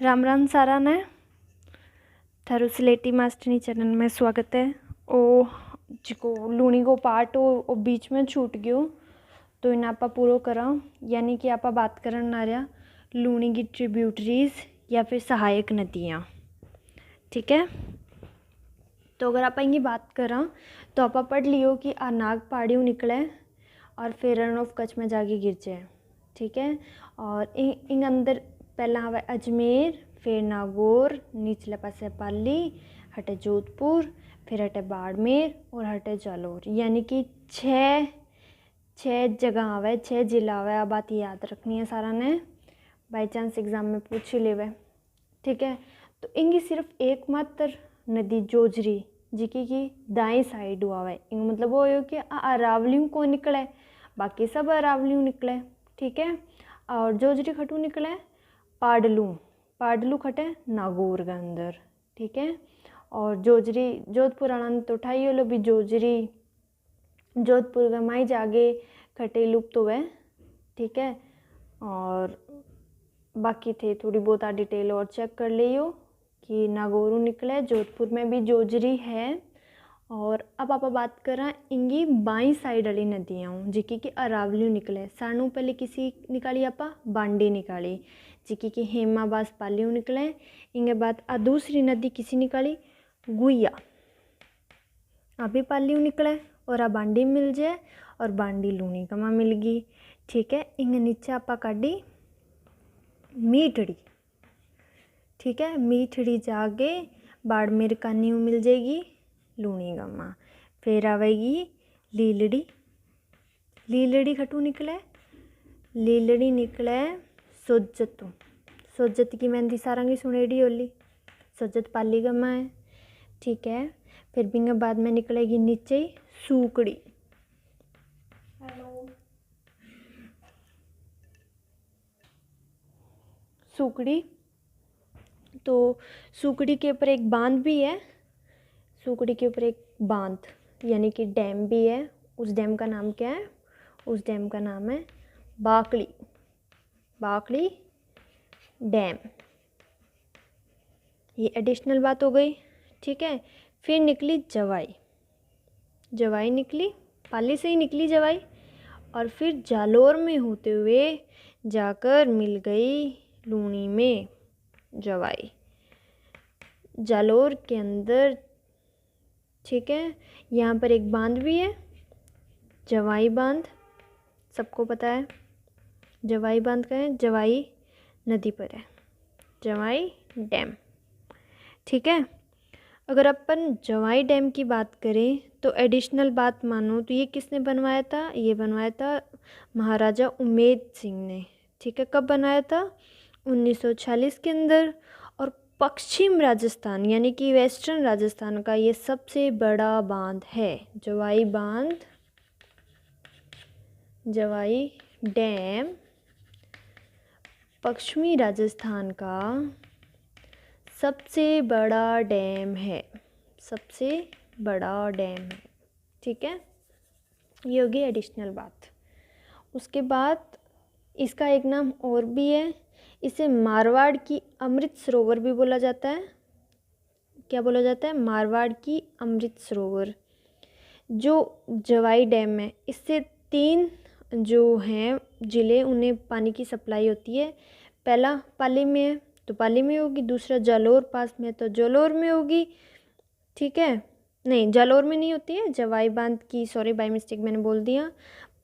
राम राम सारा ने थारू स्लेटी मास्टरनी चैनल में स्वागत है। ओ जिको लूणी को पार्ट ओ बीच में छूट गयो तो इन्हें आप पूरा करा, यानी कि आप बात करन ना रहा लूणी की ट्रिब्यूटरीज या फिर सहायक नदियाँ। ठीक है, तो अगर आप इनकी बात करा तो आप पढ़ लियो कि नाग पहाड़ियों निकले और फिर रन ऑफ कच्छ में जाके गिर जाए। ठीक है, और इन अंदर पहला हवा अजमेर, फिर नागौर, निचले पासे पाली, हटे जोधपुर, फिर हटे बाड़मेर और हटे जालोर, यानी कि छः जगह आवे, 6 जिला आवे। अब बात याद रखनी है सारा ने, बाई चांस एग्जाम में पूछ ही लेवे। ठीक है, तो इनकी सिर्फ एकमात्र नदी जोजरी जिकी की दाएं साइड आवे, इन मतलब वो हो कि अरावलियों को निकले, बाकी सब अरावलियों निकले। ठीक है, और जोजरी खटू निकले पाडलू खटे नागौर के अंदर। ठीक है, और जोजरी जोधपुर आनंद तो उठाई लो भी जोजरी जोधपुर के माई जागे खटे लुप्त हुए। ठीक है, और बाकी थे थोड़ी बहुत डिटेल और चेक कर लियो कि नागौर निकले, जोधपुर में भी जोजरी है। और अब आप बात करा इंगी बाई साइड वाली नदियाँ जिकी की अरावली निकले। सानू पहले किसी निकाली आप बांडी निकाली जिकी की हेमाबास पालियों निकले। इंगे बाद दूसरी नदी किसी निकाली गुइया, अभी पालियों निकले और बांडी मिल जाए और बांडी लूणी कमा मिल गई। ठीक है, इंगे नीचे आप काटी मीठड़ी। ठीक है, मीठड़ी जाके बाड़मेर कानी मिल जाएगी लूणी गमा। फिर आवेगी लीलड़ी खटू निकले, लीलड़ी निकले सोजत की मेहंदी सारंगी सुनेड़ी ओली, सोजत पाली गमा है। ठीक है, फिर बिंगे बाद में निकलेगी नीचे सूकड़ी। सूकड़ी, तो सूकड़ी के ऊपर एक बांध भी है, सूकड़ी के ऊपर एक बांध यानी कि डैम भी है। उस डैम का नाम क्या है? उस डैम का नाम है बाकड़ी डैम। ये एडिशनल बात हो गई। ठीक है, फिर निकली जवाई निकली, पाली से ही निकली जवाई, और फिर जालोर में होते हुए जाकर मिल गई लूणी में जवाई, जालोर के अंदर। ठीक है, यहाँ पर एक बांध भी है, जवाई बांध, सबको पता है जवाई बांध का है, जवाई नदी पर है, जवाई डैम। ठीक है, अगर अपन जवाई डैम की बात करें तो एडिशनल बात मानो तो ये किसने बनवाया था? ये बनवाया था महाराजा उमेद सिंह ने। ठीक है, कब बनाया था? 1946 के अंदर। और पश्चिम राजस्थान यानी कि वेस्टर्न राजस्थान का ये सबसे बड़ा बांध है जवाई बांध, जवाई डैम पश्चिमी राजस्थान का सबसे बड़ा डैम है, सबसे बड़ा डैम है। ठीक है, ये होगी एडिशनल बात। उसके बाद इसका एक नाम और भी है, इसे मारवाड़ की अमृत सरोवर भी बोला जाता है। क्या बोला जाता है? मारवाड़ की अमृत सरोवर। जो जवाई डैम है इससे 3 जो हैं ज़िले उन्हें पानी की सप्लाई होती है। पहला पाली में है तो पाली में होगी, दूसरा जालोर पास में तो जालोर में होगी। ठीक है, नहीं जालोर में नहीं होती है, जवाई बांध की, सॉरी बाय मिस्टेक मैंने बोल दिया,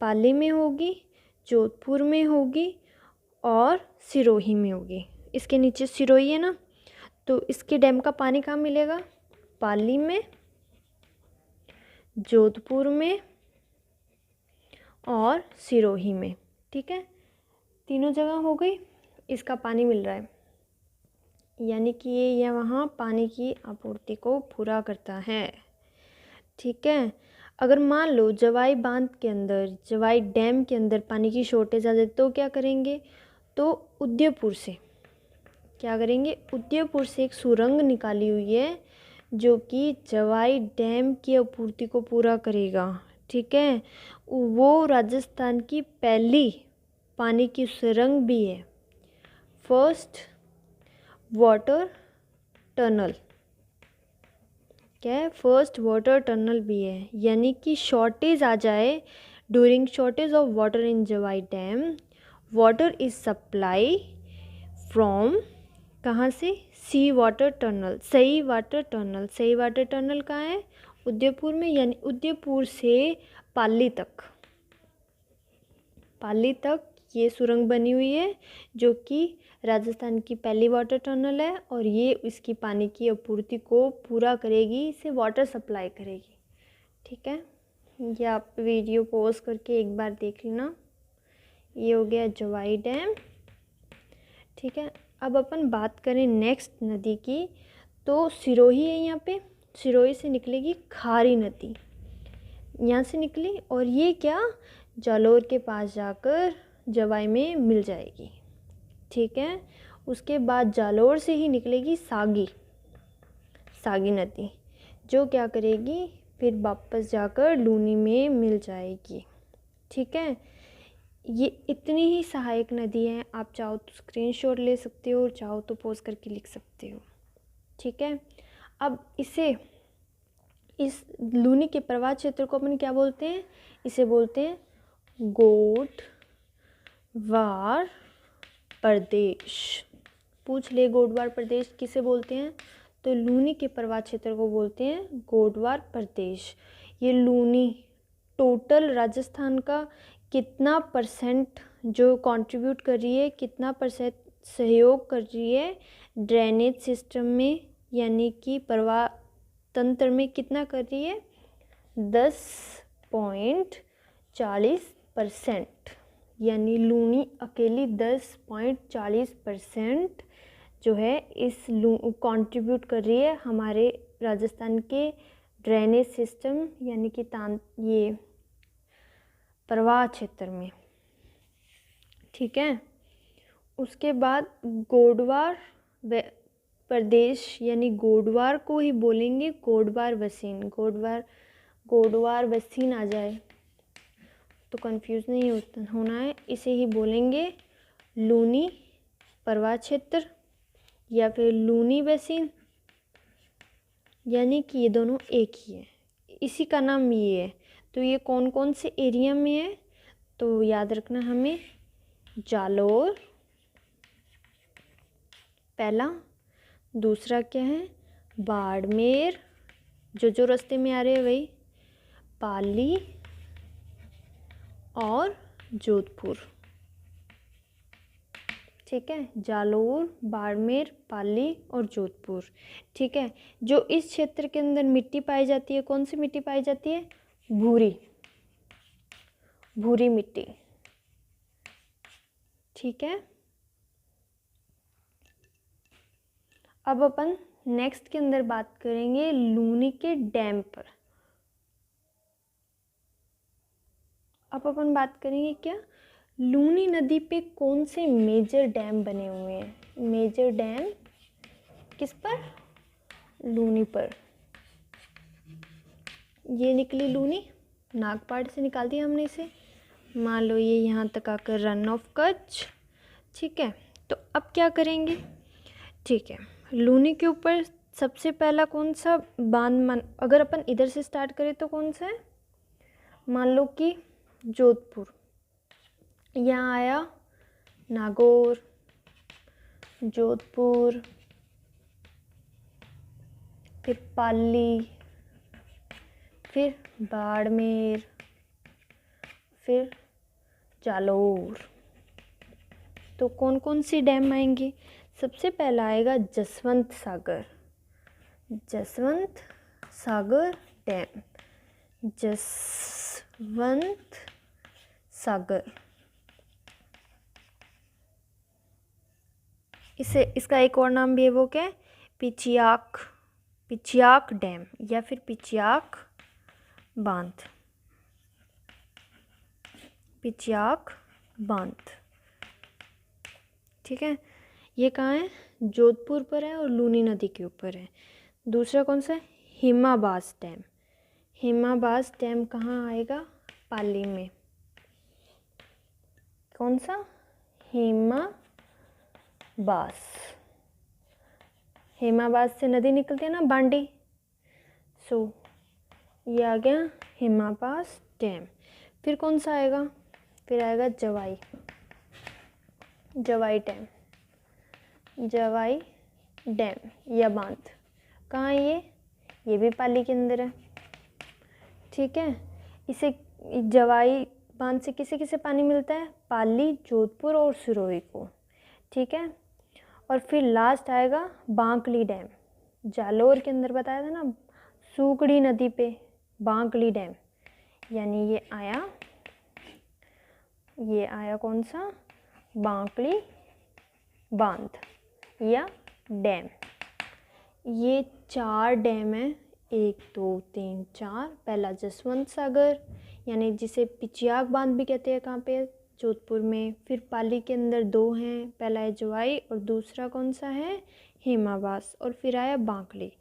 पाली में होगी, जोधपुर में होगी और सिरोही में होगी। इसके नीचे सिरोही है ना, तो इसके डैम का पानी कहाँ मिलेगा? पाली में, जोधपुर में और सिरोही में। ठीक है, तीनों जगह हो गई, इसका पानी मिल रहा है, यानी कि ये वहाँ पानी की आपूर्ति को पूरा करता है। ठीक है, अगर मान लो जवाई बांध के अंदर, जवाई डैम के अंदर पानी की शॉर्टेज आ जाए तो क्या करेंगे? तो उदयपुर से क्या करेंगे? उदयपुर से एक सुरंग निकाली हुई है जो कि जवाई डैम की आपूर्ति को पूरा करेगा। ठीक है, वो राजस्थान की पहली पानी की सुरंग भी है, फर्स्ट वाटर टनल, क्या है, फर्स्ट वाटर टनल भी है, यानी कि शॉर्टेज आ जाए, during shortage of water in Jawai dam water is supply from, कहाँ से, सी वाटर टनल, सई वाटर टनल। सई वाटर टनल कहाँ है, उदयपुर में, यानी उदयपुर से पाली तक, पाली तक ये सुरंग बनी हुई है, जो कि राजस्थान की पहली वाटर टनल है, और ये इसकी पानी की आपूर्ति को पूरा करेगी, इसे वाटर सप्लाई करेगी। ठीक है, ये आप वीडियो पॉज करके एक बार देख लेना। ये हो गया जवाई डैम। ठीक है, अब अपन बात करें नेक्स्ट नदी की, तो सिरोही है यहाँ पे, सिरोही से निकलेगी खारी नदी, यहाँ से निकली, और ये क्या, जालोर के पास जाकर जवाई में मिल जाएगी। ठीक है, उसके बाद जालोर से ही निकलेगी सागी, सागी नदी, जो क्या करेगी, फिर वापस जाकर लूनी में मिल जाएगी। ठीक है, ये इतनी ही सहायक नदी है, आप चाहो तो स्क्रीनशॉट ले सकते हो और चाहो तो पॉज करके लिख सकते हो। ठीक है, अब इसे, इस लूनी के प्रवाह क्षेत्र को अपन क्या बोलते हैं, इसे बोलते हैं गोडवार प्रदेश। पूछ ले गोडवार प्रदेश किसे बोलते हैं, तो लूनी के प्रवाह क्षेत्र को बोलते हैं गोडवार प्रदेश। ये लूनी टोटल राजस्थान का कितना परसेंट जो कंट्रीब्यूट कर रही है, कितना परसेंट सहयोग कर रही है ड्रेनेज सिस्टम में, यानी कि प्रवाह तंत्र में कितना कर रही है, 10.40%, यानी लूनी अकेली 10.40% जो है इस कंट्रीब्यूट कर रही है हमारे राजस्थान के ड्रेनेज सिस्टम, यानी कि ये प्रवाह क्षेत्र में। ठीक है, उसके बाद गोडवार प्रदेश, यानी गोडवार को ही बोलेंगे गोडवार वसीन, गोडवार वसीन आ जाए तो कंफ्यूज नहीं होना है, इसे ही बोलेंगे लूनी प्रवाह क्षेत्र या फिर लूनी वसीन, यानी कि ये दोनों एक ही है, इसी का नाम ये है। तो ये कौन कौन से एरिया में है, तो याद रखना हमें, जालोर पहला, दूसरा क्या है, बाड़मेर, जो रास्ते में आ रहे हैं वही, पाली और जोधपुर। ठीक है, जालोर, बाड़मेर, पाली और जोधपुर। ठीक है, जो इस क्षेत्र के अंदर मिट्टी पाई जाती है, कौन सी मिट्टी पाई जाती है, भूरी, भूरी मिट्टी। ठीक है, अब अपन नेक्स्ट के अंदर बात करेंगे लूनी के डैम पर। अब अपन बात करेंगे क्या, लूनी नदी पे कौन से मेजर डैम बने हुए हैं, मेजर डैम किस पर, लूनी पर। ये निकली लूनी, नागपाड़ से निकाल दिया हमने इसे, मान लो ये यहाँ तक आकर रन ऑफ कच्छ। ठीक है, तो अब क्या करेंगे, ठीक है, लूनी के ऊपर सबसे पहला कौन सा बांध, अगर अपन इधर से स्टार्ट करें तो कौन सा है, मान लो कि जोधपुर, यहाँ आया नागौर, जोधपुर, फिर पाली, फिर बाड़मेर, फिर जालोर। तो कौन कौन सी डैम आएंगे, सबसे पहला आएगा जसवंत सागर, जसवंत सागर डैम, जसवंत सागर, इसका एक और नाम भी है, वो क्या है, पिचियाक, पिचियाक डैम या फिर पिचियाक बांध, पिचियाक बांध। ठीक है, ये कहाँ है, जोधपुर पर है और लूनी नदी के ऊपर है। दूसरा कौन सा है, हिमाबास डैम, हिमाबास डैम कहाँ आएगा, पाली में, कौन सा, हिमाबास, हेमाबाद से नदी निकलती है ना, बांडी। सो ये आ गया हेमाबाद डैम। फिर कौन सा आएगा, फिर आएगा जवाई, जवाई डैम, जवाई डैम या बांध। कहाँ है ये भी पाली के अंदर है। ठीक है, इसे जवाई बांध से किसे किसे पानी मिलता है, पाली, जोधपुर और सिरोही को। ठीक है, और फिर लास्ट आएगा बांकली डैम, जालोर के अंदर बताया था ना, सूकड़ी नदी पे बांकली डैम। यानी ये आया कौन सा, बांकली बांध या डैम। ये 4 डैम है, 1 2 3 4। पहला जसवंत सागर, यानी जिसे पिचियाग बांध भी कहते हैं, कहाँ पे, जोधपुर में। फिर पाली के अंदर 2 हैं, पहला है जवाई और दूसरा कौन सा है, हेमाबास। और फिर आया बांकली।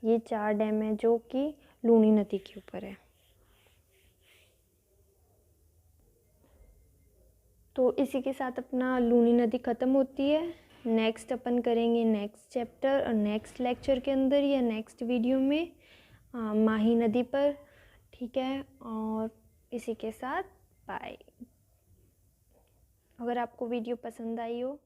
ये 4 डैम है जो कि लूनी नदी के ऊपर है। तो इसी के साथ अपना लूनी नदी ख़त्म होती है। नेक्स्ट अपन करेंगे नेक्स्ट चैप्टर और नेक्स्ट लेक्चर के अंदर या नेक्स्ट वीडियो में माही नदी पर। ठीक है, और इसी के साथ बाय। अगर आपको वीडियो पसंद आई हो